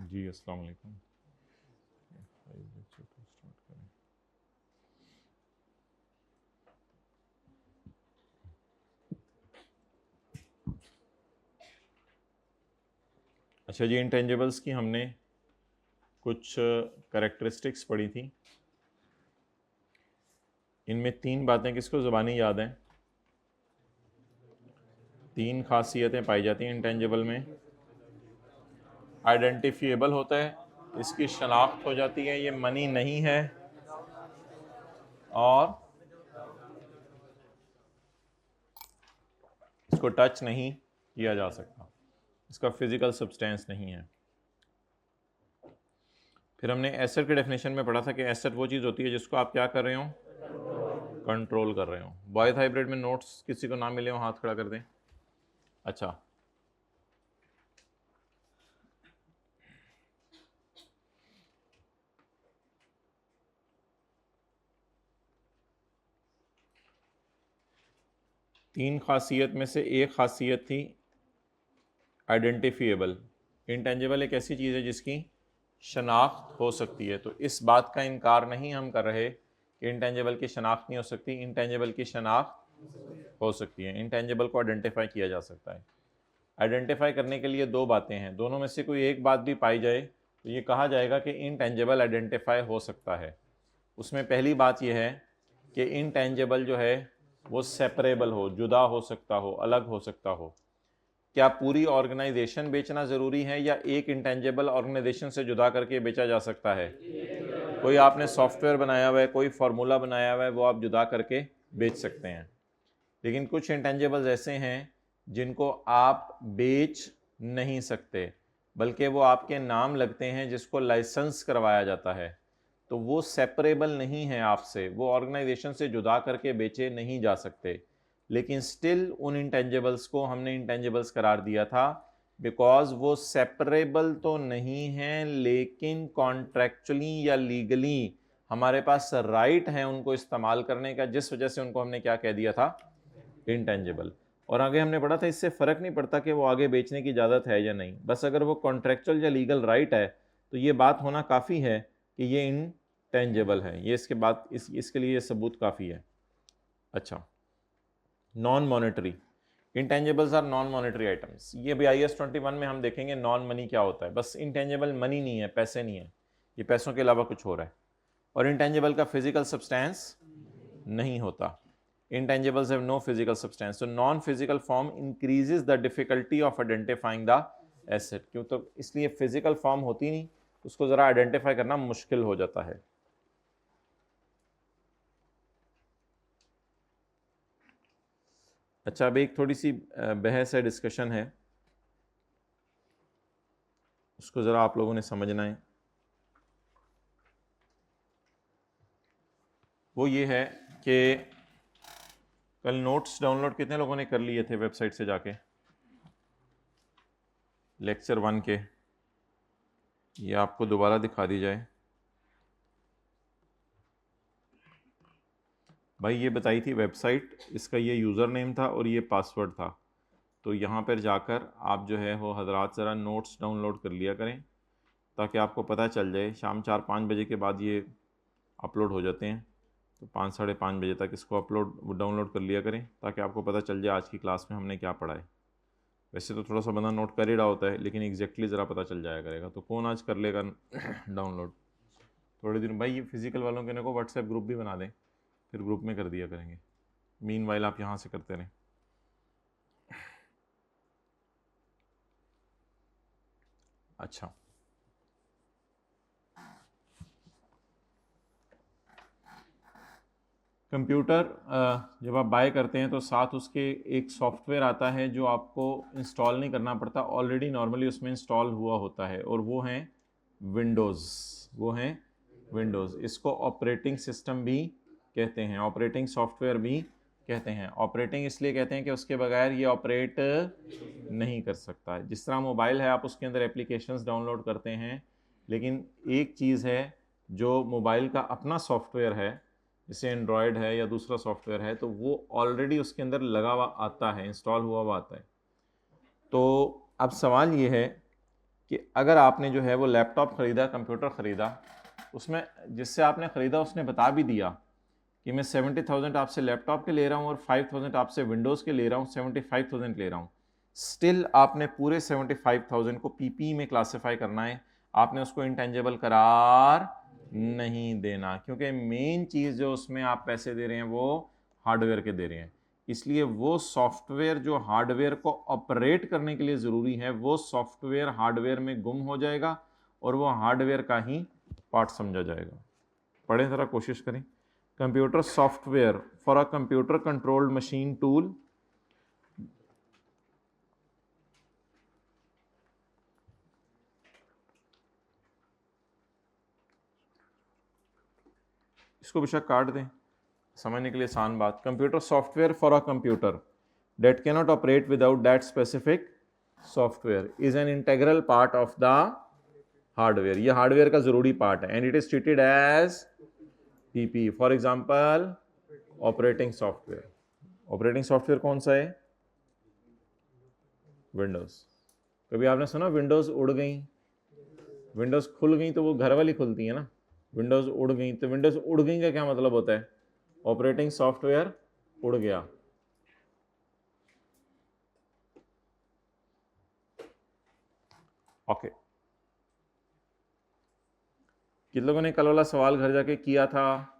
जी अस्सलाम वालेकुम। लेक्चर को स्टार्ट करें। अच्छा जी, इंटेंजिबल्स की हमने कुछ करेक्टरिस्टिक्स पढ़ी थी। इनमें 3 बातें किसको ज़ुबानी याद हैं? 3 खासियतें पाई जाती हैं इंटेंजिबल में। आइडेंटिफिएबल होता है, इसकी शनाख्त हो जाती है, ये मनी नहीं है, और इसको टच नहीं किया जा सकता, इसका फिजिकल सब्सटेंस नहीं है। फिर हमने एसेट के डेफिनेशन में पढ़ा था कि एसेट वो चीज़ होती है जिसको आप क्या कर रहे हो? कंट्रोल कर रहे हो। बॉयज हाइब्रिड में नोट्स किसी को ना मिले हो हाथ खड़ा कर दें। अच्छा, तीन खासियत में से एक खासियत थी आइडेंटिफिएबल। इंटेंजिबल एक ऐसी चीज़ है जिसकी शनाख्त हो सकती है, तो इस बात का इनकार नहीं हम कर रहे कि इंटेंजिबल की शनाख्त नहीं हो सकती। इंटेंजिबल की शनाख्त हो सकती है, इंटेंजिबल को आइडेंटिफाई किया जा सकता है। आइडेंटिफाई करने के लिए 2 बातें हैं, दोनों में से कोई एक बात भी पाई जाए तो ये कहा जाएगा कि इंटेंजिबल आइडेंटिफाई हो सकता है। उसमें पहली बात यह है कि इंटेंजिबल जो है वो सेपरेबल हो, जुदा हो सकता हो, अलग हो सकता हो। क्या पूरी ऑर्गेनाइजेशन बेचना ज़रूरी है या एक इंटेंजिबल ऑर्गेनाइजेशन से जुदा करके बेचा जा सकता है? कोई आपने सॉफ्टवेयर बनाया हुआ है, कोई फार्मूला बनाया हुआ है, वो आप जुदा करके बेच सकते हैं। लेकिन कुछ इंटेंजिबल्स ऐसे हैं जिनको आप बेच नहीं सकते, बल्कि वो आपके नाम लगते हैं जिसको लाइसेंस करवाया जाता है, तो वो सेपरेबल नहीं है आपसे, वो ऑर्गेनाइजेशन से जुदा करके बेचे नहीं जा सकते। लेकिन स्टिल उन इंटेंजिबल्स को हमने इंटेंजिबल्स करार दिया था बिकॉज वो सेपरेबल तो नहीं है, लेकिन कॉन्ट्रैक्चुअली या लीगली हमारे पास राइट है उनको इस्तेमाल करने का, जिस वजह से उनको हमने क्या कह दिया था? इंटेंजिबल। और आगे हमने पढ़ा था इससे फ़र्क नहीं पड़ता कि वो आगे बेचने की इजाज़त है या नहीं, बस अगर वो कॉन्ट्रैक्चुअल या लीगल राइट है तो ये बात होना काफ़ी है कि ये इनटेंजिबल है। ये इसके बाद इसके लिए ये सबूत काफ़ी है। अच्छा, non monetary intangibles are non monetary items. ये भी IAS 21 में हम देखेंगे नॉन मनी क्या होता है। बस इंटेंजिबल मनी नहीं है, पैसे नहीं है, ये पैसों के अलावा कुछ हो रहा है। और इंटेंजिबल का फिजिकल सब्सटेंस नहीं होता। Intangibles have no physical substance, so non-physical form increases the difficulty of identifying the asset। क्यों? तो इसलिए फिजिकल फॉर्म होती नहीं, उसको ज़रा आइडेंटिफाई करना मुश्किल हो जाता है। अच्छा, अब एक थोड़ी सी बहस है, डिस्कशन है, उसको ज़रा आप लोगों ने समझना है। वो ये है कि कल नोट्स डाउनलोड कितने लोगों ने कर लिए थे वेबसाइट से जाके लेक्चर 1 के? ये आपको दोबारा दिखा दी जाए। भाई ये बताई थी वेबसाइट, इसका ये यूज़र नेम था और ये पासवर्ड था, तो यहाँ पर जाकर आप जो है वो हजरात ज़रा नोट्स डाउनलोड कर लिया करें ताकि आपको पता चल जाए। शाम 4-5 बजे के बाद ये अपलोड हो जाते हैं, तो 5 साढ़े 5 बजे तक इसको डाउनलोड कर लिया करें ताकि आपको पता चल जाए आज की क्लास में हमने क्या पढ़ा है। वैसे तो थोड़ा सा बंदा नोट कर ही रहा होता है, लेकिन एग्जैक्टली ज़रा पता चल जाया करेगा। तो कौन आज कर लेगा डाउनलोड? थोड़े दिन भाई ये फिज़िकल वालों के को व्हाट्सएप ग्रुप भी बना दें, फिर ग्रुप में कर दिया करेंगे। मीनवाइल आप यहाँ से करते रहें। अच्छा, कंप्यूटर जब आप बाय करते हैं तो साथ उसके एक सॉफ्टवेयर आता है जो आपको इंस्टॉल नहीं करना पड़ता, ऑलरेडी नॉर्मली उसमें इंस्टॉल हुआ होता है, और वो हैं विंडोज़। वो हैं विंडोज़। इसको ऑपरेटिंग सिस्टम भी कहते हैं, ऑपरेटिंग सॉफ्टवेयर भी कहते हैं। ऑपरेटिंग इसलिए कहते हैं कि उसके बगैर ये ऑपरेट नहीं कर सकता। जिस तरह मोबाइल है, आप उसके अंदर एप्लीकेशंस डाउनलोड करते हैं, लेकिन एक चीज़ है जो मोबाइल का अपना सॉफ्टवेयर है, जैसे एंड्रॉयड है या दूसरा सॉफ्टवेयर है, तो वो ऑलरेडी उसके अंदर लगा हुआ आता है, इंस्टॉल हुआ हुआ आता है। तो अब सवाल ये है कि अगर आपने जो है वो लैपटॉप ख़रीदा, कंप्यूटर ख़रीदा, उसमें जिससे आपने ख़रीदा उसने बता भी दिया कि मैं 70,000 आपसे लैपटॉप के ले रहा हूँ और 5,000 आपसे विंडोज़ के ले रहा हूँ, 75,000 ले रहा हूँ, स्टिल आपने पूरे 75,000 को पीपी में क्लासिफाई करना है, आपने उसको इंटेंजिबल करार नहीं देना, क्योंकि मेन चीज़ जो उसमें आप पैसे दे रहे हैं वो हार्डवेयर के दे रहे हैं। इसलिए वो सॉफ्टवेयर जो हार्डवेयर को ऑपरेट करने के लिए ज़रूरी है, वो सॉफ्टवेयर हार्डवेयर में गुम हो जाएगा और वो हार्डवेयर का ही पार्ट समझा जाएगा। पढ़ें ज़रा, कोशिश करें। Computer software for a computer controlled machine tool इसको बेशक काट दें, समझने के लिए आसान बात। Computer software for a computer that cannot operate without that specific software is an integral part of the hardware. ये हार्डवेयर का ज़रूरी पार्ट है, and it is treated as PP. For example, operating software. Operating software कौन सा है? Windows. कभी आपने सुना विंडोज़ उड़ गई? विंडोज़ खुल गई तो वो घर वाली खुलती है ना, विंडोज़ उड़ गई, तो विंडोज़ उड़ गई का क्या मतलब होता है? ऑपरेटिंग सॉफ्टवेयर उड़ गया। ओके, कितने लोगों ने कल वाला सवाल घर जाके किया था?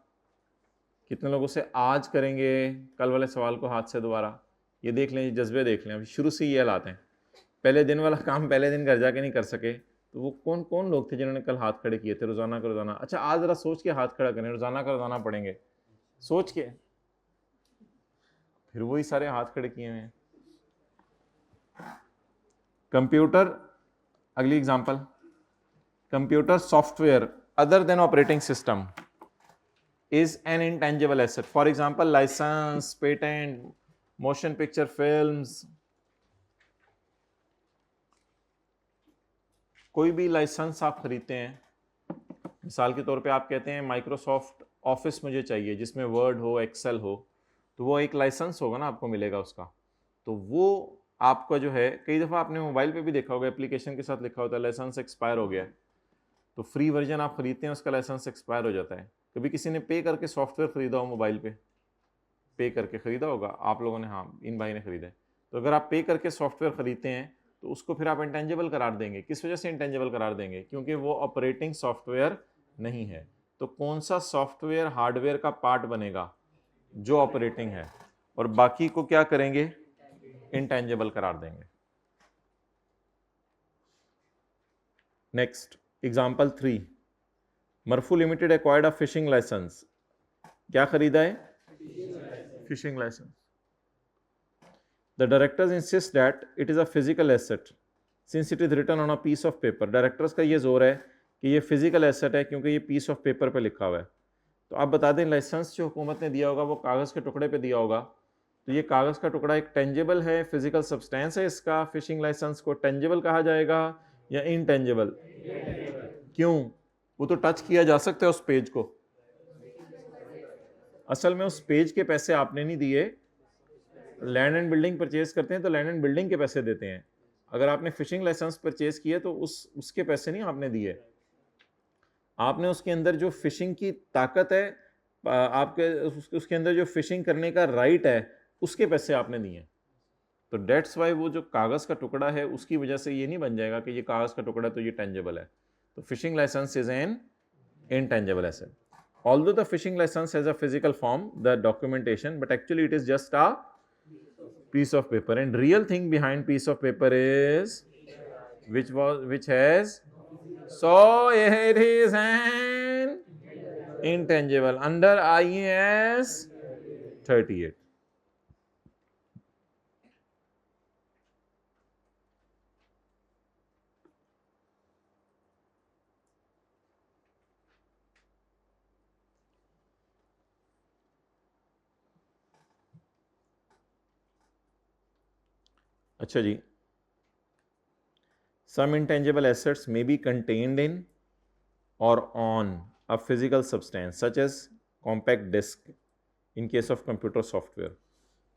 कितने लोगों से आज करेंगे कल वाले सवाल को हाथ से दोबारा? ये देख लें, जज्बे देख लें। अभी शुरू से ये हालात हैं, पहले दिन वाला काम पहले दिन घर जाके नहीं कर सके, तो वो कौन कौन लोग थे जिन्होंने कल हाथ खड़े किए थे रोज़ाना का रोज़ाना? अच्छा, आज ज़रा सोच के हाथ खड़ा करें, रोज़ाना का रोज़ाना पढ़ेंगे, सोच के, फिर वही सारे हाथ खड़े किए हुए हैं। कंप्यूटर, अगली example, computer software other than operating system is an intangible asset. For example, license, patent, motion picture films. कोई भी लाइसेंस आप खरीदते हैं, मिसाल के तौर पे आप कहते हैं माइक्रोसॉफ्ट ऑफिस मुझे चाहिए जिसमें वर्ड हो, एक्सेल हो, तो वो एक लाइसेंस होगा ना, आपको मिलेगा उसका। तो वो आपका जो है, कई दफ़ा आपने मोबाइल पे भी देखा होगा, एप्लीकेशन के साथ लिखा होता है लाइसेंस एक्सपायर हो गया है, तो फ्री वर्जन आप खरीदते हैं, उसका लाइसेंस एक्सपायर हो जाता है। कभी किसी ने पे करके सॉफ्टवेयर खरीदा हो, मोबाइल पे करके खरीदा होगा आप लोगों ने? हाँ, इन भाई ने खरीदा है। तो अगर आप पे करके सॉफ्टवेयर खरीदते हैं तो उसको फिर आप इंटेंजिबल करार देंगे। किस वजह से इंटेंजिबल करार देंगे? क्योंकि वो ऑपरेटिंग सॉफ्टवेयर नहीं है। तो कौन सा सॉफ्टवेयर हार्डवेयर का पार्ट बनेगा? जो ऑपरेटिंग है, और बाकी को क्या करेंगे? इंटेंजिबल करार देंगे। नेक्स्ट एग्जाम्पल 3, मरफू limited acquired a fishing license. क्या खरीदा है? Fishing license. The directors insist that it is a physical asset since it is written on a piece of paper. Directors का ये जोर है कि ये फिजिकल एसेट है क्योंकि ये पीस ऑफ पेपर पे लिखा हुआ है। तो आप बता दें, लाइसेंस जो हुकूमत ने दिया होगा वो कागज़ के टुकड़े पे दिया होगा, तो ये कागज़ का टुकड़ा एक टेंजिबल है, फिजिकल सब्सटेंस है इसका। फिशिंग लाइसेंस को टेंजिबल कहा जाएगा या इनटेंजिबल? क्यों? वो तो टच किया जा सकता है उस पेज को। असल में उस पेज के पैसे आपने नहीं दिए, लैंड एंड बिल्डिंग परचेज करते हैं तो लैंड एंड बिल्डिंग के पैसे देते हैं। अगर आपने फिशिंग लाइसेंस परचेज किए तो उसके पैसे नहीं आपने दिए, आपने उसके अंदर जो फिशिंग की ताकत है, आपके उसके अंदर जो फिशिंग करने का राइट है, उसके पैसे आपने दिए। तो डेट्स वाई वो जो कागज़ का टुकड़ा है उसकी वजह से ये नहीं बन जाएगा कि ये कागज़ का टुकड़ा तो ये टेंजिबल है। तो fishing licence is an intangible asset. Although the fishing license has a physical form, the documentation, but actually it is just a piece of paper, and real thing behind piece of paper is which has, so it is an intangible under IAS 38. अच्छा जी, some intangible assets may be contained in or on a physical substance such as compact disk in case of computer software.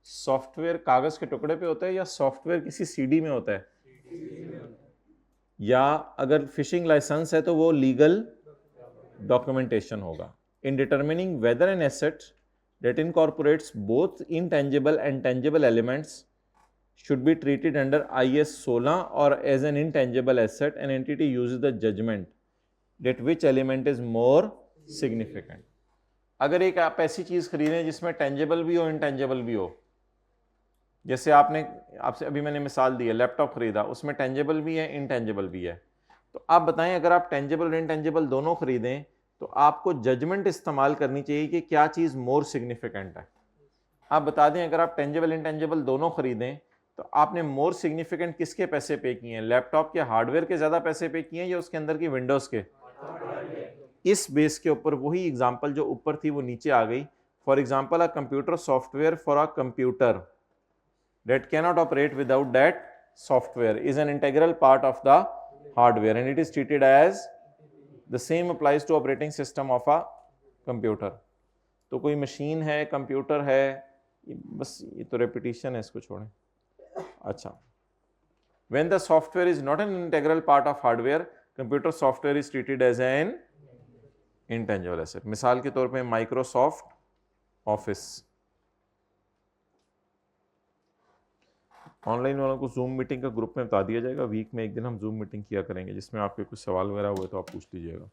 Software कागज के टुकड़े पे होता है या software किसी CD में होता है? या अगर फिशिंग लाइसेंस है तो वो लीगल डॉक्यूमेंटेशन होगा। In determining whether an asset that incorporates both intangible and tangible elements should be treated under IS 16 or as an intangible asset, an entity uses the judgment that which element is more significant. अगर एक आप ऐसी चीज खरीदें जिसमें tangible भी हो intangible भी हो, जैसे आपसे अभी मैंने मिसाल दी है, लैपटॉप खरीदा, उसमें टेंजेबल भी है इंटेंजेबल भी है, तो आप बताएं अगर आप टेंजेबल और इंटेंजेबल दोनों खरीदें तो आपको जजमेंट इस्तेमाल करनी चाहिए कि क्या चीज़ मोर सिग्निफिकेंट है। आप बता दें अगर आप टेंजेबल इंटेंजेबल दोनों खरीदें तो आपने मोर सिग्निफिकेंट किसके पैसे पे किए हैं, लैपटॉप के हार्डवेयर के ज़्यादा पैसे पे किए हैं या उसके अंदर की विंडोज़ के? इस बेस के ऊपर वही एग्जाम्पल जो ऊपर थी वो नीचे आ गई। For example, a computer software for a computer that cannot operate without that software is an integral part of the hardware and it is treated as the same applies to operating system of a computer. तो कोई machine है, computer है, बस ये तो repetition है, इसको छोड़ें। अच्छा, when the software is not an integral part of hardware, computer software is treated as an intangible asset. मिसाल के तौर पे माइक्रोसॉफ्ट ऑफिस, ऑनलाइन वालों को जूम मीटिंग का ग्रुप में बता दिया जाएगा, वीक में एक दिन हम जूम मीटिंग किया करेंगे जिसमें आपके कुछ सवाल वगैरह हुए तो आप पूछ लीजिएगा।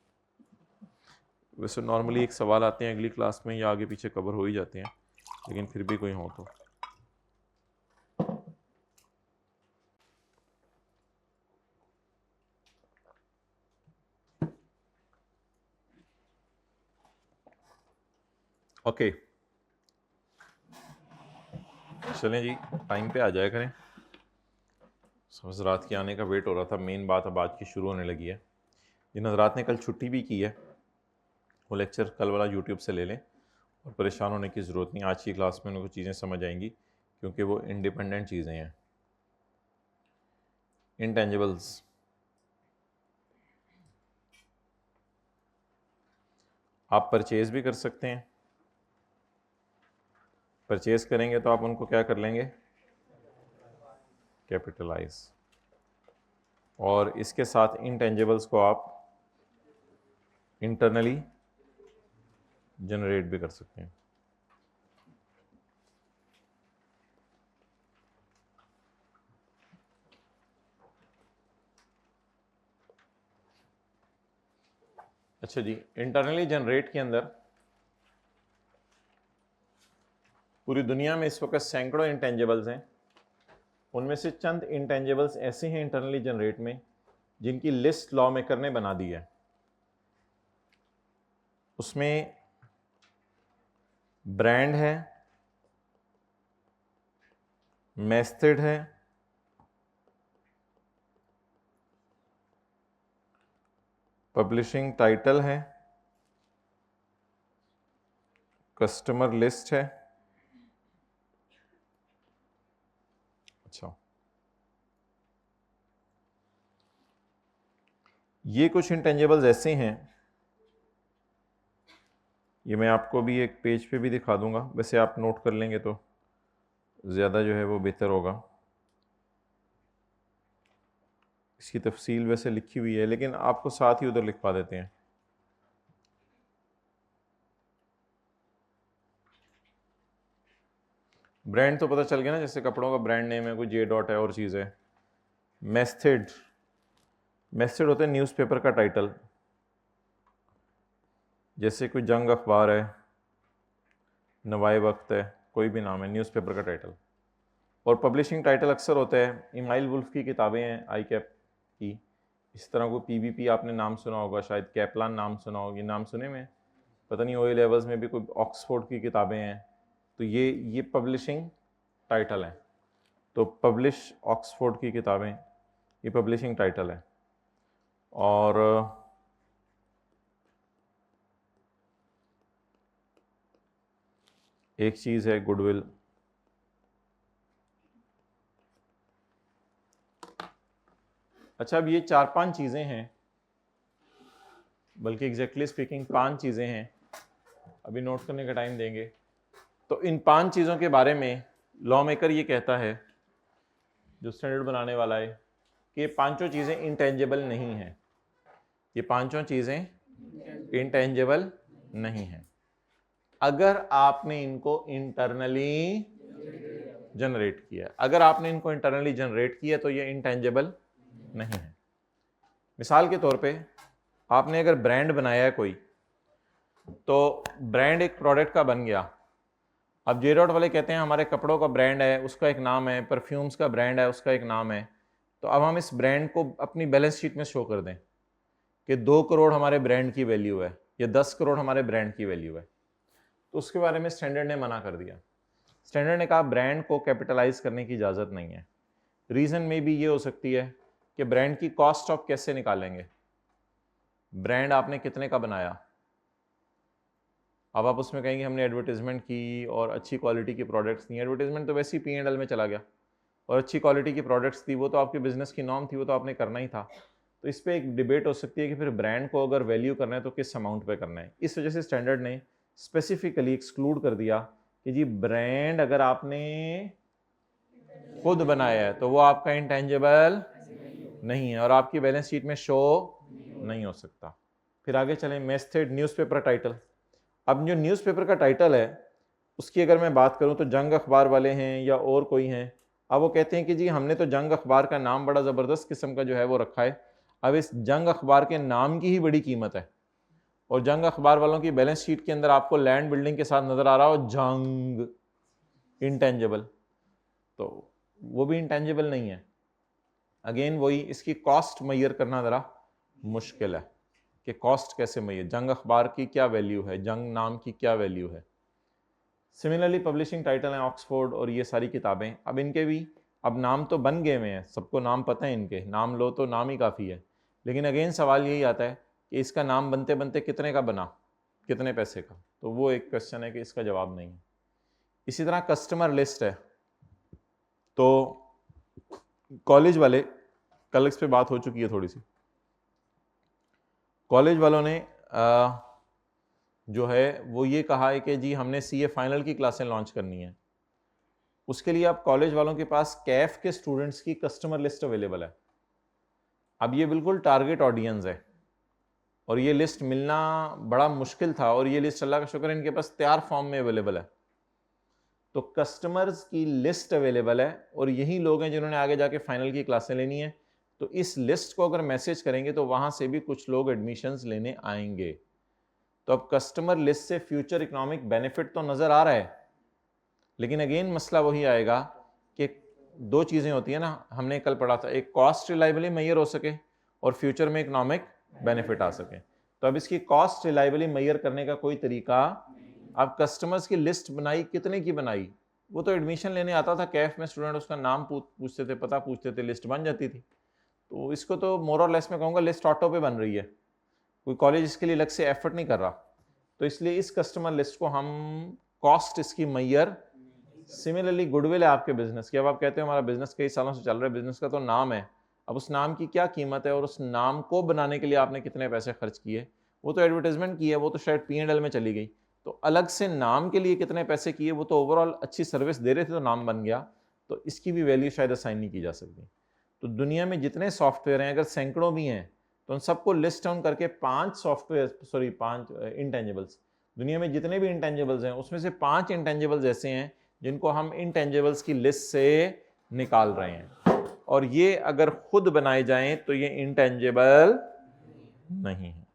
वैसे नॉर्मली एक सवाल आते हैं अगली क्लास में या आगे पीछे कवर हो ही जाते हैं, लेकिन फिर भी कोई हो तो। ओके, चलें जी, टाइम पे आ जाया करें। हज़रात के आने का वेट हो रहा था। मेन बात अब आज की शुरू होने लगी है। जिन हज़रात ने कल छुट्टी भी की है वो लेक्चर कल वाला यूट्यूब से ले लें और परेशान होने की ज़रूरत नहीं। आज की क्लास में उनको चीज़ें समझ आएंगी क्योंकि वो इंडिपेंडेंट चीज़ें हैं। इंटेंजिबल्स, आप परचेज़ भी कर सकते हैं। परचेज़ करेंगे तो आप उनको क्या कर लेंगे, कैपिटलाइज, और इसके साथ इंटेंजिबल्स को आप इंटरनली जनरेट भी कर सकते हैं। अच्छा जी, इंटरनली जनरेट के अंदर पूरी दुनिया में इस वक्त सैकड़ों इंटेंजिबल्स हैं। उनमें से चंद इंटेंजिबल्स ऐसे हैं इंटरनली जनरेट में जिनकी लिस्ट लॉ मेकर ने बना दी है। उसमें ब्रांड है, मेथड है, पब्लिशिंग टाइटल है, कस्टमर लिस्ट है। अच्छा, ये कुछ इंटेंजिबल्स ऐसे हैं, ये मैं आपको भी एक पेज पे भी दिखा दूंगा, वैसे आप नोट कर लेंगे तो ज़्यादा जो है वो बेहतर होगा। इसकी तफसील वैसे लिखी हुई है लेकिन आपको साथ ही उधर लिखवा देते हैं। ब्रांड तो पता चल गया ना, जैसे कपड़ों का ब्रांड नेम है, कोई जे डॉट है और चीज़ है। मेथड, मेथड होता है न्यूज़पेपर का टाइटल, जैसे कोई जंग अखबार है, नवाए वक्त है, कोई भी नाम है, न्यूज़पेपर का टाइटल। और पब्लिशिंग टाइटल अक्सर होता है, इमाइल वुल्फ की किताबें हैं आई कैप की, इस तरह को पीवीपी आपने नाम सुना होगा, शायद कैपलान नाम सुना होगा, ये नाम सुने में पता नहीं। ओए लेवल्स में भी कोई ऑक्सफोर्ड की किताबें हैं, तो ये पब्लिशिंग टाइटल हैं। तो पब्लिश ऑक्सफोर्ड की किताबें, ये पब्लिशिंग टाइटल है। और एक चीज़ है गुडविल, अच्छा अब ये 4-5 चीज़ें हैं, बल्कि एग्जैक्टली स्पीकिंग 5 चीज़ें हैं, अभी नोट करने का टाइम देंगे। तो इन 5 चीज़ों के बारे में लॉ मेकर ये कहता है, जो स्टैंडर्ड बनाने वाला है, कि ये पांचों चीज़ें इंटेंजिबल नहीं हैं, ये पांचों चीज़ें इंटेंजिबल नहीं हैं अगर आपने इनको इंटरनली जनरेट किया। अगर आपने इनको इंटरनली जनरेट किया तो ये इंटेंजिबल नहीं है। मिसाल के तौर पे आपने अगर ब्रांड बनाया है कोई, तो ब्रांड एक प्रोडक्ट का बन गया। अब जे डॉट वाले कहते हैं हमारे कपड़ों का ब्रांड है, उसका एक नाम है, परफ्यूम्स का ब्रांड है, उसका एक नाम है। तो अब हम इस ब्रांड को अपनी बैलेंस शीट में शो कर दें कि 2 करोड़ हमारे ब्रांड की वैल्यू है या 10 करोड़ हमारे ब्रांड की वैल्यू है। तो उसके बारे में स्टैंडर्ड ने मना कर दिया। स्टैंडर्ड ने कहा ब्रांड को कैपिटलाइज करने की इजाज़त नहीं है। रीज़न में भी ये हो सकती है कि ब्रांड की कॉस्ट आप कैसे निकालेंगे, ब्रांड आपने कितने का बनाया। अब आप उसमें कहेंगे हमने एडवर्टीजमेंट की और अच्छी क्वालिटी की प्रोडक्ट्स दी। एडवर्टीजमेंट तो वैसे ही P&L में चला गया, और अच्छी क्वालिटी की प्रोडक्ट्स थी, वो तो आपके बिजनेस की नॉर्म थी, वो तो आपने करना ही था। तो इस पर एक डिबेट हो सकती है कि फिर ब्रांड को अगर वैल्यू करना है तो किस अमाउंट पे करना है। इस वजह से स्टैंडर्ड ने स्पेसिफिकली एक्सक्लूड कर दिया कि जी ब्रांड अगर आपने खुद बनाया है तो वो आपका इंटेंजिबल नहीं है और आपकी बैलेंस शीट में शो नहीं हो सकता। फिर आगे चलें, मेथड न्यूज़पेपर टाइटल। अब जो न्यूज़पेपर का टाइटल है उसकी अगर मैं बात करूं तो जंग अखबार वाले हैं या और कोई हैं, अब वो कहते हैं कि जी हमने तो जंग अखबार का नाम बड़ा ज़बरदस्त किस्म का जो है वो रखा है। अब इस जंग अखबार के नाम की ही बड़ी कीमत है, और जंग अखबार वालों की बैलेंस शीट के अंदर आपको लैंड बिल्डिंग के साथ नज़र आ रहा हो जंग इंटेंजिबल, तो वो भी इंटेंजिबल नहीं है। अगेन वही, इसकी कॉस्ट मैयर करना ज़रा मुश्किल है कि कॉस्ट कैसे मैयर, जंग अखबार की क्या वैल्यू है, जंग नाम की क्या वैल्यू है। सिमिलरली पब्लिशिंग टाइटल हैं ऑक्सफोर्ड और ये सारी किताबें, अब इनके भी अब नाम तो बन गए हुए हैं, सबको नाम पता है, इनके नाम लो तो नाम ही काफ़ी है। लेकिन अगेन सवाल यही आता है कि इसका नाम बनते बनते कितने का बना, कितने पैसे का, तो वो एक क्वेश्चन है कि इसका जवाब नहीं है। इसी तरह कस्टमर लिस्ट है, तो कॉलेज वाले, कल इस पे बात हो चुकी है थोड़ी सी, कॉलेज वालों ने जो है वो ये कहा है कि जी हमने CA फाइनल की क्लासें लॉन्च करनी है। उसके लिए अब कॉलेज वालों के पास कैफ के स्टूडेंट्स की कस्टमर लिस्ट अवेलेबल है। अब ये बिल्कुल टारगेट ऑडियंस है और ये लिस्ट मिलना बड़ा मुश्किल था, और ये लिस्ट अल्लाह का शुक्र इनके पास तैयार फॉर्म में अवेलेबल है। तो कस्टमर्स की लिस्ट अवेलेबल है और यही लोग हैं जिन्होंने आगे जाके फाइनल की क्लासें लेनी है। तो इस लिस्ट को अगर मैसेज करेंगे तो वहां से भी कुछ लोग एडमिशन्स लेने आएंगे। तो अब कस्टमर लिस्ट से फ्यूचर इकोनॉमिक बेनिफिट तो नजर आ रहा है, लेकिन अगेन मसला वही आएगा कि दो चीजें होती है ना, हमने कल पढ़ा था, एक कॉस्ट रिलायबली मैयर हो सके और फ्यूचर में इकोनॉमिक बेनिफिट आ सके। तो अब इसकी कॉस्ट रिलायबली मैयर करने का कोई तरीका, अब कस्टमर्स की लिस्ट बनाई, कितने की बनाई, वो तो एडमिशन लेने आता था कैफ में स्टूडेंट, उसका नाम पूछते थे, पता पूछते थे, लिस्ट बन जाती थी। तो इसको तो मोर और लेस में कहूँगा लिस्ट ऑटो पे बन रही है, कोई कॉलेज इसके लिए अलग से एफर्ट नहीं कर रहा। तो इसलिए इस कस्टमर लिस्ट को हम कॉस्ट इसकी मैयर, सिमिलरली गुडविल है आपके बिजनेस की, अब आप कहते हो हमारा बिजनेस कई सालों से चल रहा है, बिजनेस का तो नाम है, अब उस नाम की क्या कीमत है और उस नाम को बनाने के लिए आपने कितने पैसे खर्च किए, वो तो एडवर्टाइजमेंट की है, वो तो शायद P&L में चली गई। तो अलग से नाम के लिए कितने पैसे किए, वो तो ओवरऑल अच्छी सर्विस दे रहे थे तो नाम बन गया, तो इसकी भी वैल्यू शायद असाइन नहीं की जा सकती। तो दुनिया में जितने सॉफ्टवेयर हैं, अगर सैकड़ों भी हैं, तो उन सबको लिस्ट डाउन करके 5 इंटेंजिबल्स, दुनिया में जितने भी इंटेंजिबल्स हैं उसमें से 5 इंटेंजिबल्स ऐसे हैं जिनको हम इंटेंजिबल्स की लिस्ट से निकाल रहे हैं, और ये अगर खुद बनाए जाएं तो ये इंटेंजिबल नहीं है।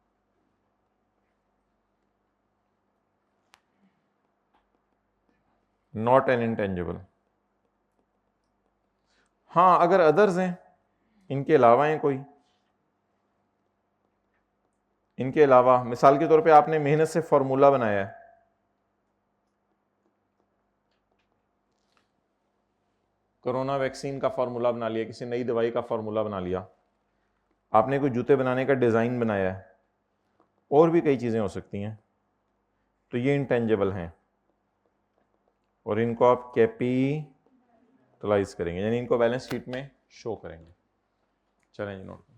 Not an intangible. हाँ अगर अदर्स हैं, इनके अलावा हैं कोई, इनके अलावा मिसाल के तौर पे आपने मेहनत से फॉर्मूला बनाया है, कोरोना वैक्सीन का फॉर्मूला बना लिया, किसी नई दवाई का फॉर्मूला बना लिया, आपने कोई जूते बनाने का डिज़ाइन बनाया है, और भी कई चीज़ें हो सकती हैं, तो ये इंटेंजिबल हैं और इनको आप कैपिटलाइज करेंगे, यानी इनको बैलेंस शीट में शो करेंगे। चलें जी नोट।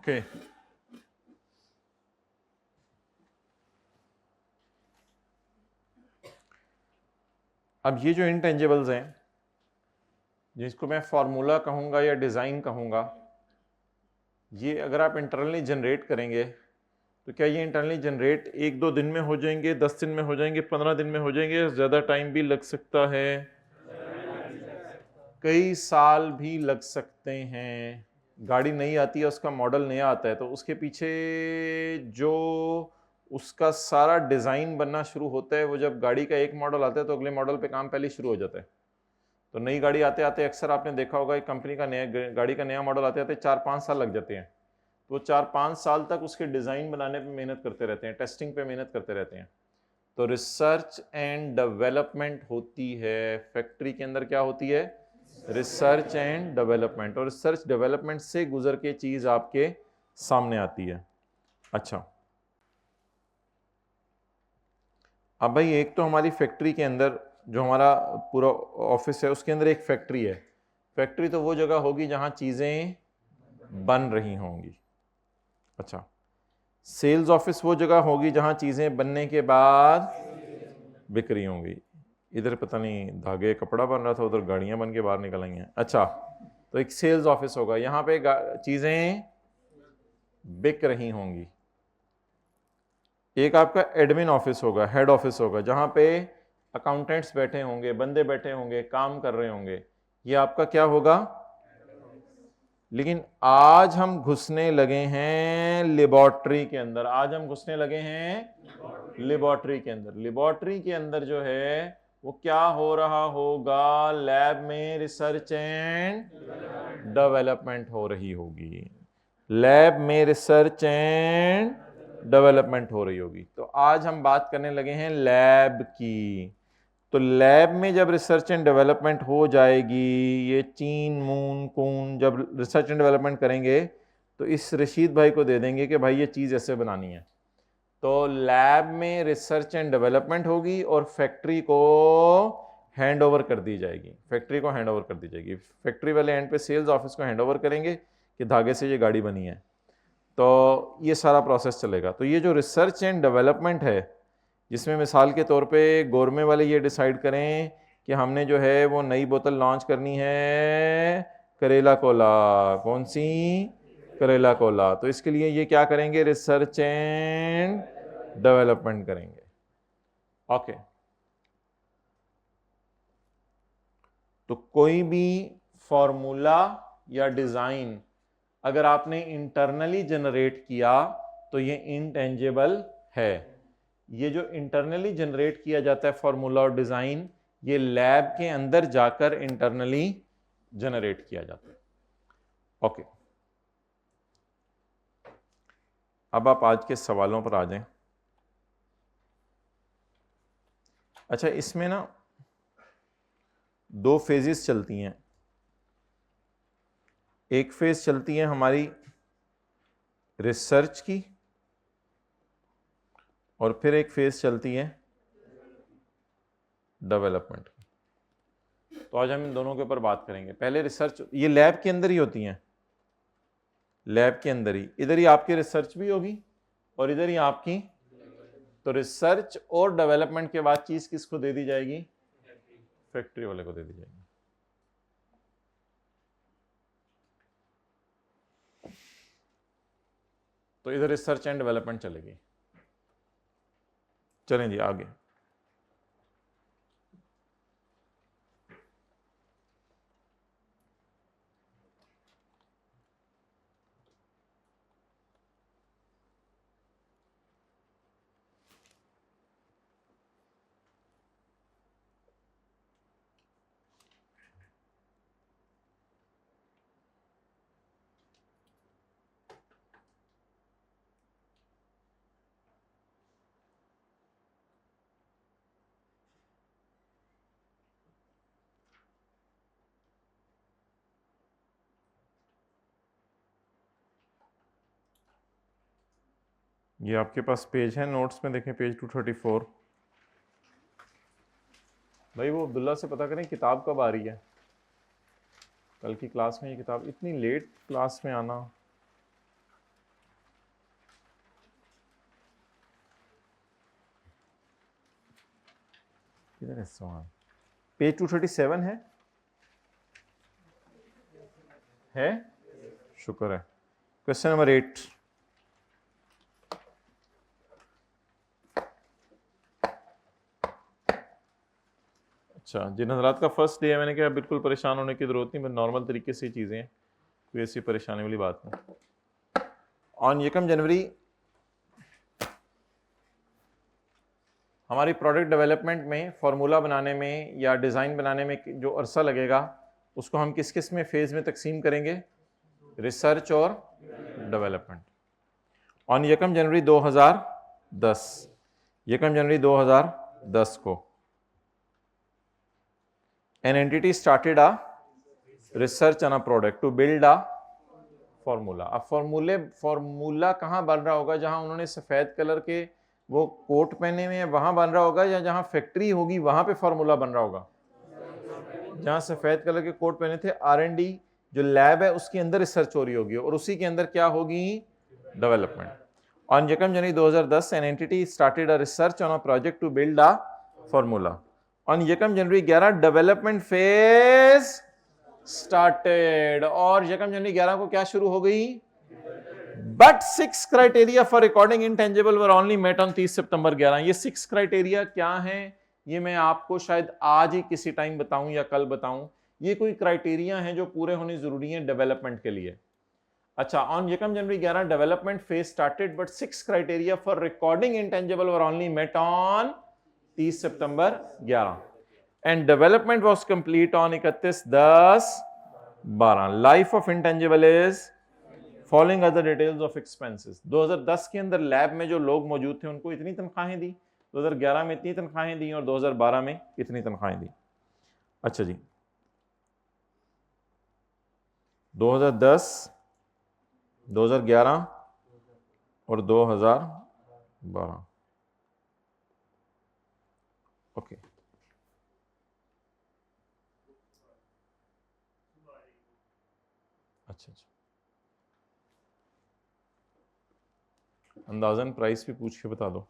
ओके अब ये जो इंटेंजिबल्स हैं जिसको मैं फार्मूला कहूँगा या डिज़ाइन कहूँगा, ये अगर आप इंटरनली जनरेट करेंगे तो क्या ये इंटरनली जनरेट 1-2 दिन में हो जाएंगे, 10 दिन में हो जाएंगे, 15 दिन में हो जाएंगे, ज़्यादा टाइम भी लग सकता है, कई साल भी लग सकते हैं। गाड़ी नई आती है, उसका मॉडल नया आता है, तो उसके पीछे जो उसका सारा डिज़ाइन बनना शुरू होता है, वो जब गाड़ी का एक मॉडल आता है तो अगले मॉडल पे काम पहले शुरू हो जाता है। तो नई गाड़ी आते आते अक्सर आपने देखा होगा एक कंपनी का नया गाड़ी का नया मॉडल आते आते 4-5 साल लग जाते हैं। तो 4-5 साल तक उसके डिज़ाइन बनाने पे मेहनत करते रहते हैं, टेस्टिंग पे मेहनत करते रहते हैं। तो रिसर्च एंड डेवलपमेंट होती है फैक्ट्री के अंदर। क्या होती है? Research and development. और रिसर्च डेवलपमेंट से गुजर के चीज़ आपके सामने आती है। अच्छा, अब भाई एक तो हमारी फैक्ट्री के अंदर जो हमारा पूरा ऑफिस है उसके अंदर एक फैक्ट्री है। फैक्ट्री तो वो जगह होगी जहां चीज़ें बन रही होंगी। अच्छा, सेल्स ऑफिस वो जगह होगी जहां चीज़ें बनने के बाद बिक रही होंगी। इधर पता नहीं धागे कपड़ा बन रहा था, उधर गाड़ियां बन के बाहर निकल आई हैं। अच्छा, तो एक सेल्स ऑफिस होगा, यहाँ पे चीज़ें बिक रही होंगी। एक आपका एडमिन ऑफिस होगा, हेड ऑफिस होगा, जहाँ पे अकाउंटेंट्स बैठे होंगे, बंदे बैठे होंगे, काम कर रहे होंगे। ये आपका क्या होगा? लेकिन आज हम घुसने लगे हैं लेबोरेटरी के अंदर। आज हम घुसने लगे हैं लेबोरेटरी के अंदर। लेबोरेटरी के अंदर जो है वो क्या हो रहा होगा? लैब में रिसर्च एंड डेवलपमेंट हो रही होगी। लैब में रिसर्च एंड डेवलपमेंट हो रही होगी। तो आज हम बात करने लगे हैं लैब की। तो लैब में जब रिसर्च एंड डेवलपमेंट हो जाएगी, ये चीन मून कून जब रिसर्च एंड डेवलपमेंट करेंगे तो इस रशीद भाई को दे देंगे कि भाई ये चीज़ ऐसे बनानी है। तो लैब में रिसर्च एंड डेवलपमेंट होगी और फैक्ट्री को हैंड ओवर कर दी जाएगी। फैक्ट्री को हैंड ओवर कर दी जाएगी। फैक्ट्री वाले एंड पे सेल्स ऑफिस को हैंड ओवर करेंगे कि धागे से ये गाड़ी बनी है। तो ये सारा प्रोसेस चलेगा। तो ये जो रिसर्च एंड डेवलपमेंट है, जिसमें मिसाल के तौर पे गोरमे वाले ये डिसाइड करें कि हमने जो है वो नई बोतल लॉन्च करनी है करेला कोला। कौन सी? करेला कोला। तो इसके लिए ये क्या करेंगे? रिसर्च एंड डेवलपमेंट करेंगे। ओके, तो कोई भी फॉर्मूला या डिज़ाइन अगर आपने इंटरनली जनरेट किया तो ये इंटेंजिबल है। ये जो इंटरनली जनरेट किया जाता है फॉर्मूला और डिज़ाइन, ये लैब के अंदर जाकर इंटरनली जनरेट किया जाता है। ओके, अब आप आज के सवालों पर आ जाएं। अच्छा, इसमें ना 2 फेजेस चलती हैं। एक फेज चलती है हमारी रिसर्च की और फिर एक फेज चलती है डेवलपमेंट। तो आज हम इन दोनों के ऊपर बात करेंगे। पहले रिसर्च, ये लैब के अंदर ही होती हैं। लैब के अंदर ही, इधर ही आपकी रिसर्च भी होगी और इधर ही आपकी। तो रिसर्च और डेवलपमेंट के बाद चीज किसको दे दी जाएगी? फैक्ट्री वाले को दे दी जाएगी। तो इधर रिसर्च एंड डेवलपमेंट चलेगी। चलें जी आगे। ये आपके पास पेज है नोट्स में, देखें पेज 234। भाई वो अब्दुल्ला से पता करें किताब कब आ रही है। कल की क्लास में ये किताब, इतनी लेट क्लास में आना। किधर है सवाल? पेज 237 है? शुक्र है। क्वेश्चन नंबर 8, अच्छा जिन हजरात का फर्स्ट डे है, मैंने कहा बिल्कुल परेशान होने की जरूरत नहीं, बस नॉर्मल तरीके से चीजें हैं, कोई ऐसी परेशानी वाली बात नहीं। ऑन 1 जनवरी हमारी प्रोडक्ट डेवलपमेंट में, फार्मूला बनाने में या डिज़ाइन बनाने में जो अरसा लगेगा उसको हम किस किस में फेज़ में तकसीम करेंगे? रिसर्च और डेवलपमेंट। ऑन 1 जनवरी 2010, 1 जनवरी 2010 को an entity started a research on a product to build a formula। अब फॉर्मूला कहाँ बन रहा होगा? जहां उन्होंने सफेद कलर के वो कोट पहने हुए हैं वहां बन रहा होगा, या जहां फैक्ट्री होगी वहां पे फॉर्मूला बन रहा होगा? जहां सफेद कलर के कोट पहने थे, R&D जो लैब है उसके अंदर रिसर्च हो रही होगी, और उसी के अंदर क्या होगी? Development. On 1 January 2010 an entity started a research on a project to build a formula. On 1 January 11 development phase started, और 1 जनवरी 11 को क्या शुरू हो गई? But 6 criteria for recording intangible were only met on 30 सितंबर 11। ये 6 क्राइटेरिया क्या हैं? ये मैं आपको शायद आज ही किसी टाइम बताऊं या कल बताऊं। ये कोई क्राइटेरिया हैं जो पूरे होने जरूरी हैं डेवलपमेंट के लिए। अच्छा, on 1 January 11 development phase started but 6 criteria for recording intangible were only met on 30 September 11 and development was complete on 31/10/12। Life of intangible is following other details of expenses. 2010 के अंदर लैब में जो लोग मौजूद थे उनको इतनी तनख्वाहें दी, 2011 में इतनी तनख्वाहें दी, और 2012 में इतनी तनख्वाहें दी। अच्छा जी, 2010, 2011 और 2012। ओके, अच्छा, अंदाजन प्राइस भी पूछ के बता दो।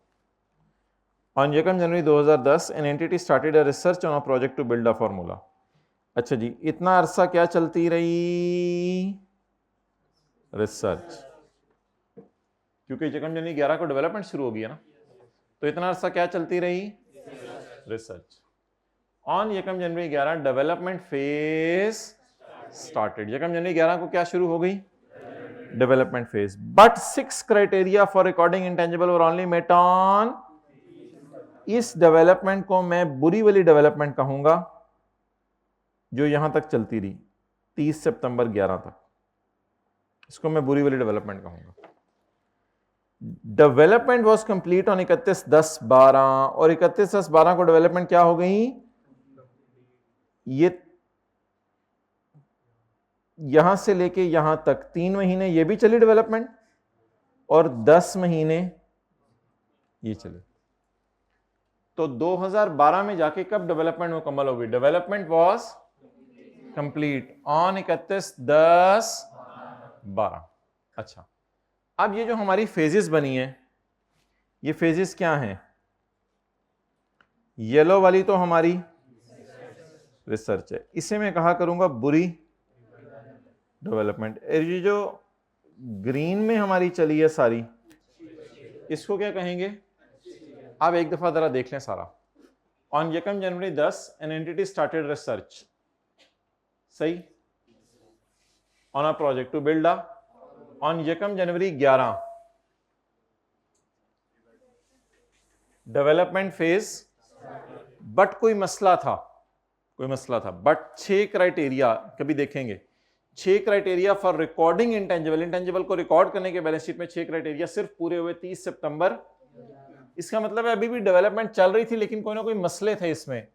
On 1 January 2010 an entity started a research on a project to build a formula. अच्छा जी, इतना अरसा क्या चलती रही? रिसर्च, क्योंकि 1 जनवरी 11 को डेवलपमेंट शुरू हो गया ना, तो इतना अरसा क्या चलती रही? Research. On 1 January 11 development phase started. 1 जनवरी 11 को क्या शुरू हो गई? Development phase. But 6 criteria for recording intangible were only met on. इस डेवलपमेंट को मैं बुरी वाली डेवलपमेंट कहूंगा जो यहां तक चलती रही 30 सितंबर 11 तक, इसको मैं बुरी वाली डेवलपमेंट कहूंगा। डेवलपमेंट वाज कंप्लीट ऑन 31/10/12, और 31/10/12 को डेवलपमेंट क्या हो गई? ये यहां से लेके यहां तक 3 महीने ये भी चली डेवलपमेंट, और 10 महीने ये चले। तो 2012 में जाके कब डेवलपमेंट मुकम्मल होगी? Development was complete on 31/10/12। अच्छा, अब ये जो हमारी फेजेस बनी है, ये फेजेस क्या हैं? येलो वाली तो हमारी रिसर्च है, इसे मैं कहा करूंगा बुरी डेवलपमेंट। ये जो ग्रीन में हमारी चली है सारी, इसको क्या कहेंगे? आप एक दफा जरा देख लें सारा। On 1 January 10 an entity started research, सही, on a project to build a. On 1 January 11 development phase, but कोई मसला था, बट 6 क्राइटेरिया, कभी देखेंगे 6 क्राइटेरिया फॉर रिकॉर्डिंग इंटेंजिबल को रिकॉर्ड करने के बैलेंस शीट में 6 क्राइटेरिया सिर्फ पूरे हुए 30 सितंबर। इसका मतलब है अभी भी डेवलपमेंट चल रही थी, लेकिन कोई ना कोई मसले थे इसमें।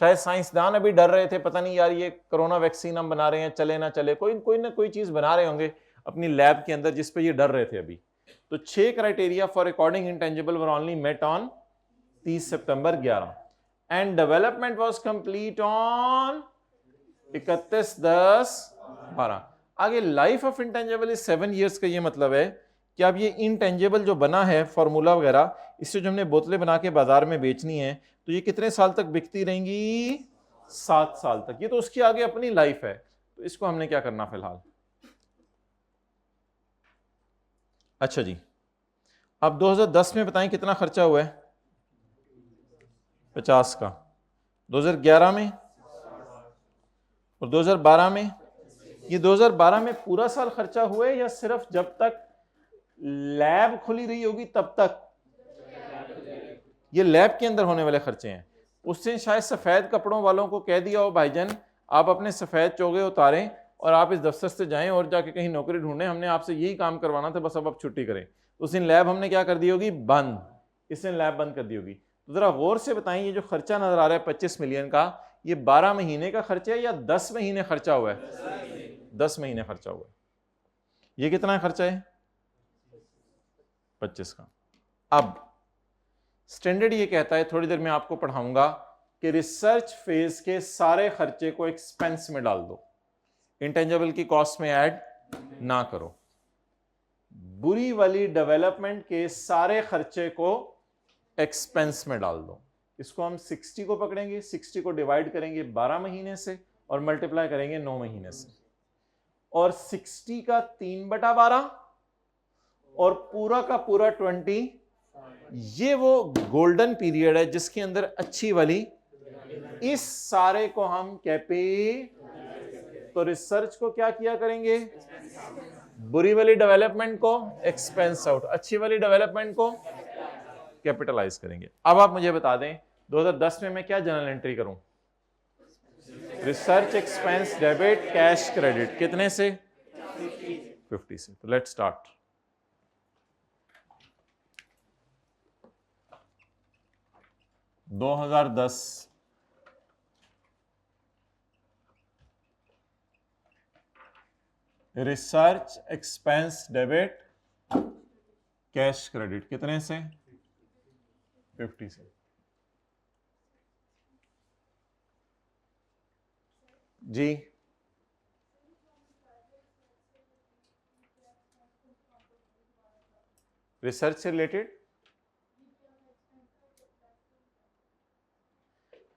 शायद साइंसदान अभी डर रहे थे, पता नहीं यार ये कोरोना वैक्सीन हम बना रहे हैं, चले ना चले, कोई ना कोई चीज बना रहे होंगे अपनी लैब के अंदर जिस पे ये डर रहे थे अभी। तो 6 criteria for recording intangible were only met on 30 September 11 and development was complete on 31/10/12। आगे life of intangible is 7 years का। ये मतलब है कि अब ये इंटेंजिबल जो बना है फॉर्मूला वगैरह, इससे जो हमने बोतलें बना के बाजार में बेचनी है, तो ये कितने साल तक बिकती रहेंगी? 7 साल तक। ये तो उसकी आगे अपनी लाइफ है, तो इसको हमने क्या करना फिलहाल। अच्छा जी, अब 2010 में बताएं कितना खर्चा हुआ है? 50 का। 2011 में और 2012 में? ये 2012 में पूरा साल खर्चा हुआ है या सिर्फ जब तक लैब खुली रही होगी तब तक? ये लैब के अंदर होने वाले खर्चे हैं। उससे शायद सफेद कपड़ों वालों को कह दिया हो भाईजान आप अपने सफेद चोगे उतारें और आप इस दफ्तर से जाएं और जाके कहीं नौकरी ढूंढें, हमने आपसे यही काम करवाना था, बस अब आप छुट्टी करें। उस दिन लैब हमने क्या कर दी होगी? बंद। इसने लैब बंद कर दी होगी। तो जरा गौर से बताएं, ये जो खर्चा नजर आ रहा है 25 मिलियन का, ये 12 महीने का खर्चा है या 10 महीने खर्चा हुआ है? 10 महीने खर्चा हुआ है। ये कितना खर्चा है? 25 का। अब स्टैंडर्ड ये कहता है, थोड़ी देर में आपको पढ़ाऊंगा, कि रिसर्च फेज के सारे खर्चे को एक्सपेंस में डाल दो, इंटेंजिबल की कॉस्ट में ऐड ना करो। बुरी वाली डेवलपमेंट के सारे खर्चे को एक्सपेंस में डाल दो। इसको हम 60 को पकड़ेंगे, 60 को डिवाइड करेंगे 12 महीने से और मल्टीप्लाई करेंगे 9 महीने से, और 60 का 3/12 और पूरा का पूरा 20, ये वो गोल्डन पीरियड है जिसके अंदर अच्छी वाली, इस सारे को हम तो रिसर्च को क्या किया करेंगे? बुरी वाली डेवलपमेंट को एक्सपेंस आउट, अच्छी वाली डेवलपमेंट को कैपिटलाइज करेंगे। अब आप मुझे बता दें 2010 में मैं क्या जर्नल एंट्री करूं? Research expense debit cash credit, कितने से? 50 से। तो let's start. $2010 research expense debit cash credit, कितने से? 50 से। जी, रिसर्च से रिलेटेड,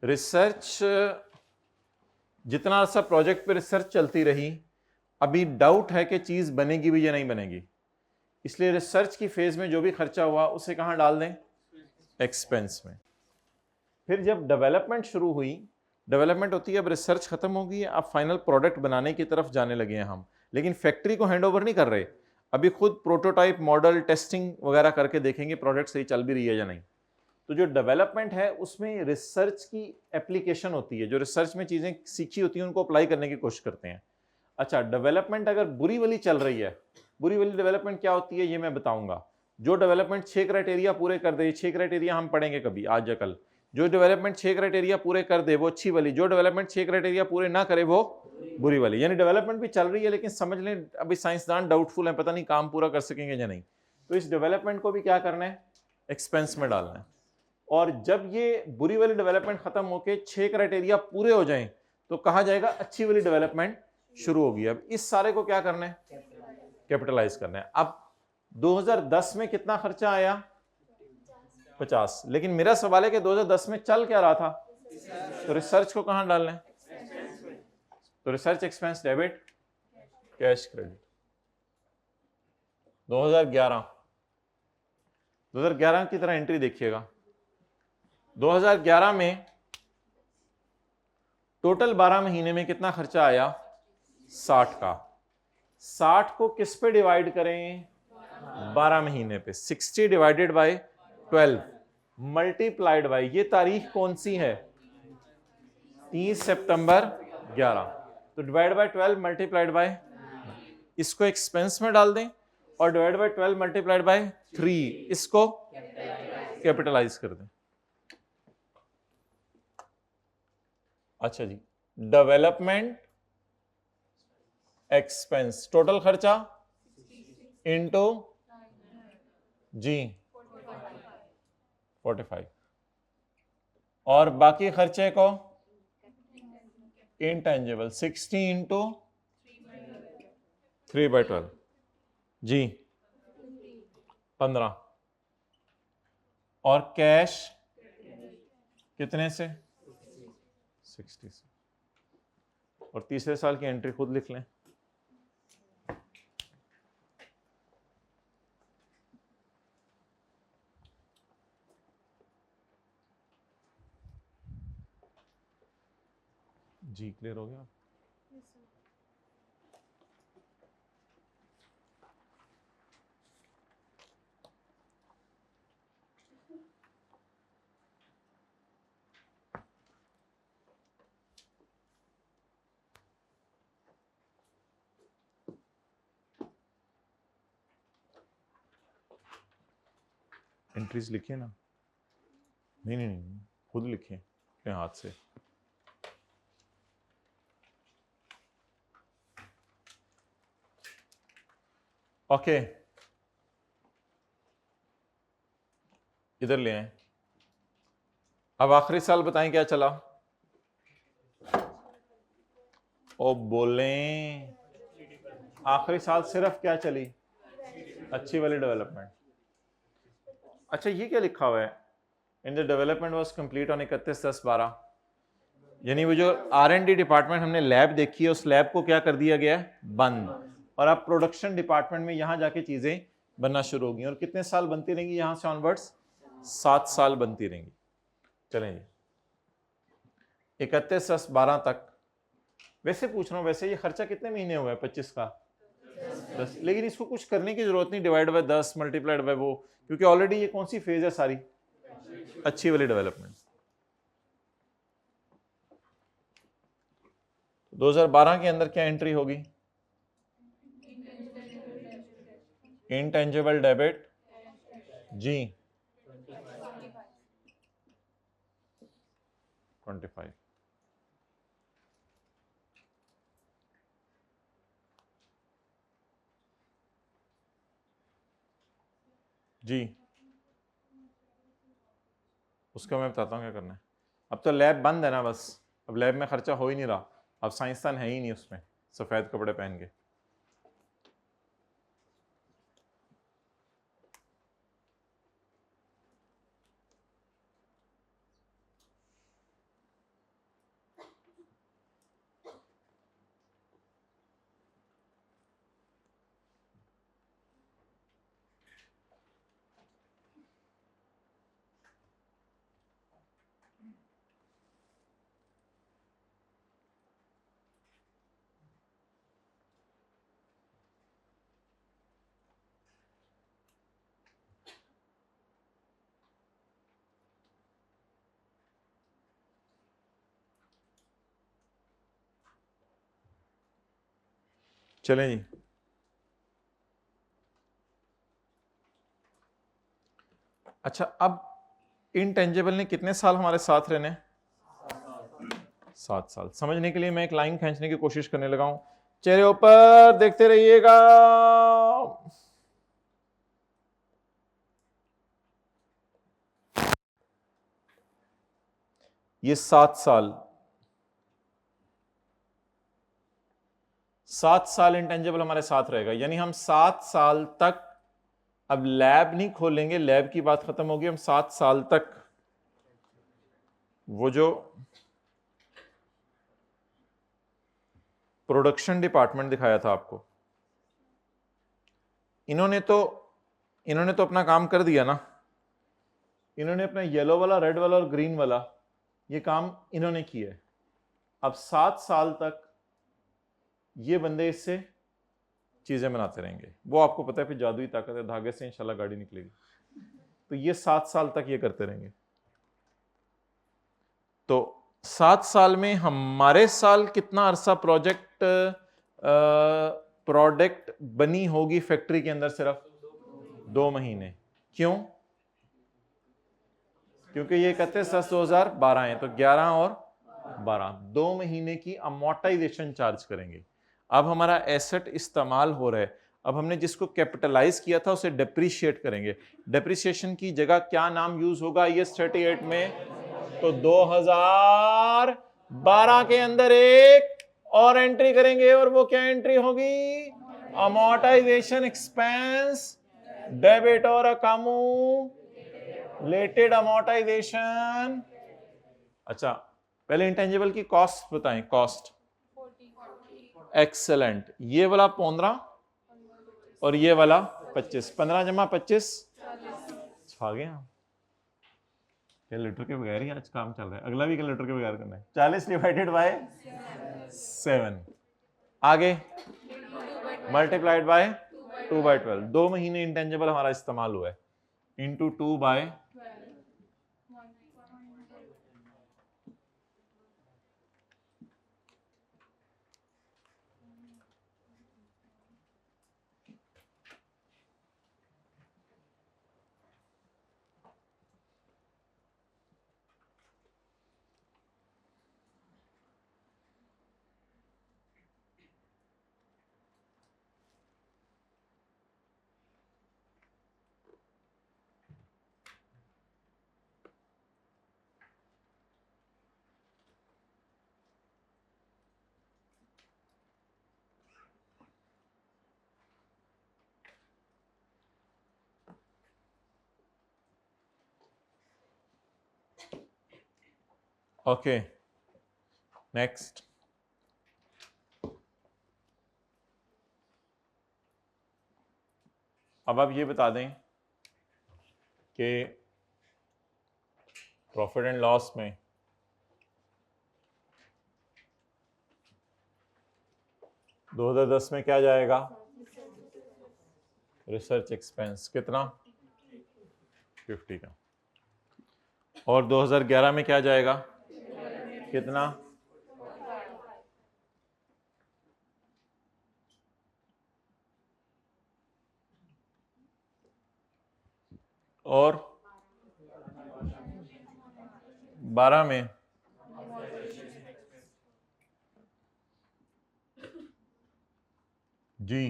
रिसर्च जितना सा प्रोजेक्ट पे रिसर्च चलती रही, अभी डाउट है कि चीज बनेगी भी या नहीं बनेगी, इसलिए रिसर्च की फेज में जो भी खर्चा हुआ उसे कहां डाल दें? एक्सपेंस में। फिर जब डेवलपमेंट शुरू हुई, डेवलपमेंट होती है, अब रिसर्च खत्म होगी, अब फाइनल प्रोडक्ट बनाने की तरफ जाने लगे हैं हम, लेकिन फैक्ट्री को हैंडओवर नहीं कर रहे, अभी खुद प्रोटोटाइप मॉडल टेस्टिंग वगैरह करके देखेंगे प्रोडक्ट सही चल भी रही है या नहीं। तो जो डेवलपमेंट है उसमें रिसर्च की एप्लीकेशन होती है, जो रिसर्च में चीजें सीखी होती हैं उनको अप्लाई करने की कोशिश करते हैं। अच्छा, डेवलपमेंट अगर बुरी वाली चल रही है, बुरी वाली डेवलपमेंट क्या होती है ये मैं बताऊंगा। जो डेवलपमेंट 6 क्राइटेरिया पूरे कर दे, 6 क्राइटेरिया हम पढ़ेंगे कभी आज या कल, जो डेवलपमेंट 6 क्राइटेरिया पूरे कर दे वो अच्छी वाली, जो डेवलपमेंट 6 क्राइटेरिया पूरे ना करे वो बुरी वाली। यानी डेवलपमेंट भी चल रही है लेकिन समझ लें अभी साइंसदान डाउटफुल है, पता नहीं काम पूरा कर सकेंगे या नहीं, तो इस डेवलपमेंट को भी क्या करना है? एक्सपेंस में डालना है। और जब ये बुरी वाली डेवलपमेंट खत्म होके 6 क्राइटेरिया पूरे हो जाएं तो कहा जाएगा अच्छी वाली डेवलपमेंट शुरू होगी। अब इस सारे को क्या करना है? कैपिटलाइज करना है। अब 2010 में कितना खर्चा आया? 50। लेकिन मेरा सवाल है कि 2010 में चल क्या रहा था? तो रिसर्च को कहां डालना है? तो research expense debit cash credit. 2011 की तरह एंट्री देखिएगा। 2011 में टोटल 12 महीने में कितना खर्चा आया? 60 का। 60 को किस पे डिवाइड करें? 12 महीने पे। 60 डिवाइडेड बाय 12 मल्टीप्लाइड बाय, ये तारीख कौन सी है? 30 सितंबर 11। तो डिवाइड बाय 12 मल्टीप्लाइड बाय, इसको एक्सपेंस में डाल दें और डिवाइड बाय 12 मल्टीप्लाइड बाय 3 इसको कैपिटलाइज कर दें। अच्छा जी, डेवलपमेंट एक्सपेंस टोटल खर्चा इनटू जी 45 और बाकी खर्चे को इंटेंजिबल 60 इंटू 3/12 जी 15 और कैश कितने से? 60 से। और तीसरे साल की एंट्री खुद लिख लें। जी क्लियर हो गया? एंट्रीज लिखिए ना। नहीं नहीं नहीं, खुद लिखिए अपने हाथ से। ओके, इधर ले आए। अब आखिरी साल बताएं क्या चला। ओ बोलें, आखिरी साल सिर्फ क्या चली? अच्छी वाली डेवलपमेंट। अच्छा ये क्या लिखा हुआ है? In the development was complete on 31/10/12। यानी वो जो R&D डिपार्टमेंट हमने लैब देखी है, उस लैब को क्या कर दिया गया है? बंद। और अब प्रोडक्शन डिपार्टमेंट में यहां जाके चीजें बनना शुरू होगी। और कितने साल बनती रहेंगी यहां से ऑनवर्ड्स? 7 साल बनती रहेंगी। चलें जी, 31/10/12 तक। वैसे पूछ रहा हूं, वैसे ये खर्चा कितने महीने हुआ है? 25 का 10। लेकिन इसको कुछ करने की जरूरत नहीं, डिवाइड बाय 10 मल्टीप्लाइड बाय वो, क्योंकि ऑलरेडी ये कौन सी फेज है सारी? अच्छी वाली डेवलपमेंट। 2012 के अंदर क्या एंट्री होगी? इंटेंजिबल डेबिट जी 25। जी उसका मैं बताता हूँ क्या करना है। अब तो लैब बंद है ना, बस अब लैब में खर्चा हो ही नहीं रहा। अब साइंसदान है ही नहीं उसमें सफेद कपड़े पहन के। चलें जी, अच्छा अब इनटेंजिबल ने कितने साल हमारे साथ रहने? 7 साल। समझने के लिए मैं एक लाइन खींचने की कोशिश करने लगा हूं। चेहरे ऊपर देखते रहिएगा। ये 7 साल, 7 साल इंटेंजिबल हमारे साथ रहेगा। यानी हम 7 साल तक, अब लैब नहीं खोलेंगे, लैब की बात खत्म होगी। हम 7 साल तक वो जो प्रोडक्शन डिपार्टमेंट दिखाया था आपको, इन्होंने तो अपना काम कर दिया ना। इन्होंने अपना येलो वाला, रेड वाला और ग्रीन वाला ये काम इन्होंने किया है। अब 7 साल तक ये बंदे इससे चीजें बनाते रहेंगे। वो आपको पता है फिर जादुई ताकत है, धागे से इंशाल्लाह गाड़ी निकलेगी। तो ये 7 साल तक ये करते रहेंगे। तो 7 साल में हमारे साल कितना अरसा प्रोडक्ट बनी होगी फैक्ट्री के अंदर? सिर्फ 2 महीने। क्यों? क्योंकि ये 31/10/2012 है, तो 11 और 12, 2 महीने की अमोर्टाइजेशन चार्ज करेंगे। अब हमारा एसेट इस्तेमाल हो रहा है, अब हमने जिसको कैपिटलाइज किया था उसे डेप्रिशिएट करेंगे। डेप्रिसिएशन की जगह क्या नाम यूज होगा IAS 38 में? तो 2012 के अंदर एक और एंट्री करेंगे, और वो क्या एंट्री होगी? अमोर्टाइजेशन एक्सपेंस डेबिट और अकाउमुलेटेड अमोर्टाइजेशन अच्छा, पहले इंटेंजिबल की कॉस्ट बताएं, कॉस्ट। एक्सेलेंट। ये वाला 15 और ये वाला 25, 15 जमा 25 छा गए हम। कैलकुलेटर के बगैर ही आज काम चल रहा है, अगला भी कैलकुलेटर के बगैर करना है। 40 डिवाइडेड बाय 7, आगे मल्टीप्लाइड बाय 2/12। 2 महीने इंटेंजिबल हमारा इस्तेमाल हुआ है, इंटू 2/12। Okay, next. अब आप ये बता दें कि प्रॉफिट एंड लॉस में दो 2010 में क्या जाएगा? रिसर्च एक्सपेंस कितना? 50 का। और 2011 में क्या जाएगा? कितना? और 12 में जी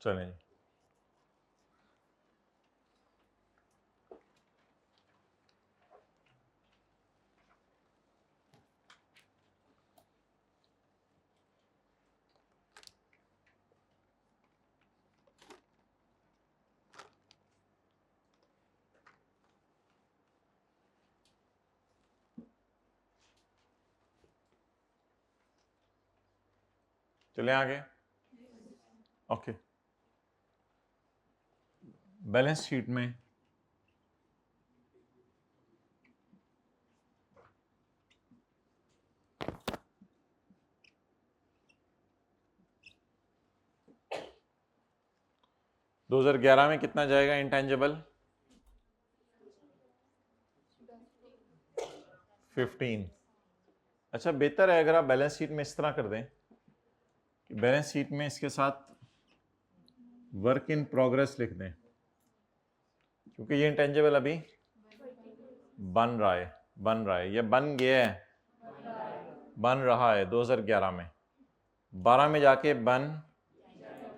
चलें जी। चलें आगे। ओके, बैलेंस शीट में दो 2011 में कितना जाएगा इंटेंजिबल? 15। अच्छा, बेहतर है अगर आप बैलेंस शीट में इस तरह कर दें कि बैलेंस शीट में इसके साथ वर्क इन प्रोग्रेस लिख दें, क्योंकि ये इंटेंजिबल अभी बन रहा है, ये बन गया है, बन रहा है 2011 में, 12 में जाके बन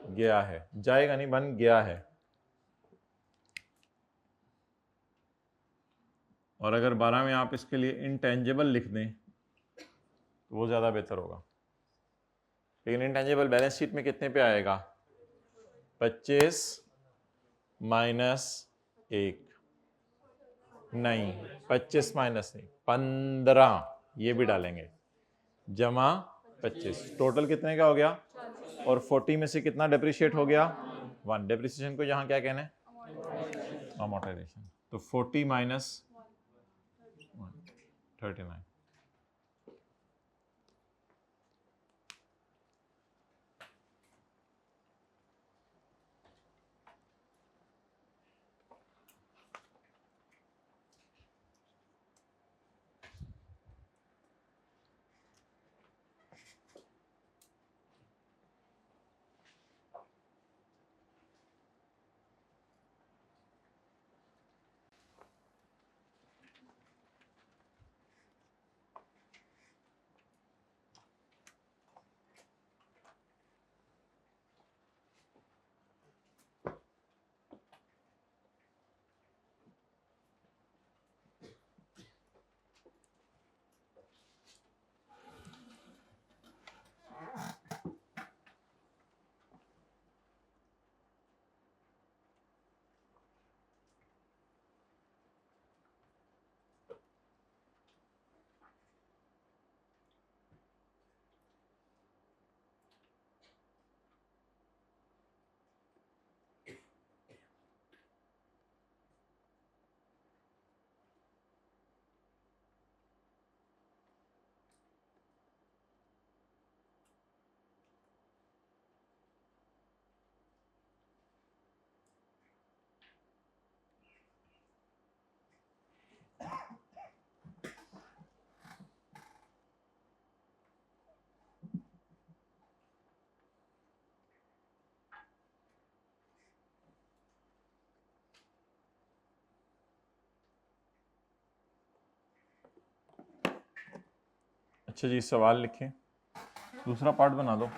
गया है, जाएगा नहीं, बन गया है। और अगर 12 में आप इसके लिए इंटेंजिबल लिख दें तो वो ज़्यादा बेहतर होगा। लेकिन इंटेंजिबल बैलेंस शीट में कितने पे आएगा? 25 माइनस 1, नहीं 25 माइनस नहीं 15, ये भी डालेंगे, जमा 25, टोटल कितने का हो गया? और 40 में से कितना डिप्रिशिएट हो गया? 1। डिप्रिसिएशन को यहाँ क्या कहना है? अमोर्टाइजेशन। तो 40 माइनस 39। अच्छा जी, सवाल लिखें, दूसरा पार्ट बना दो।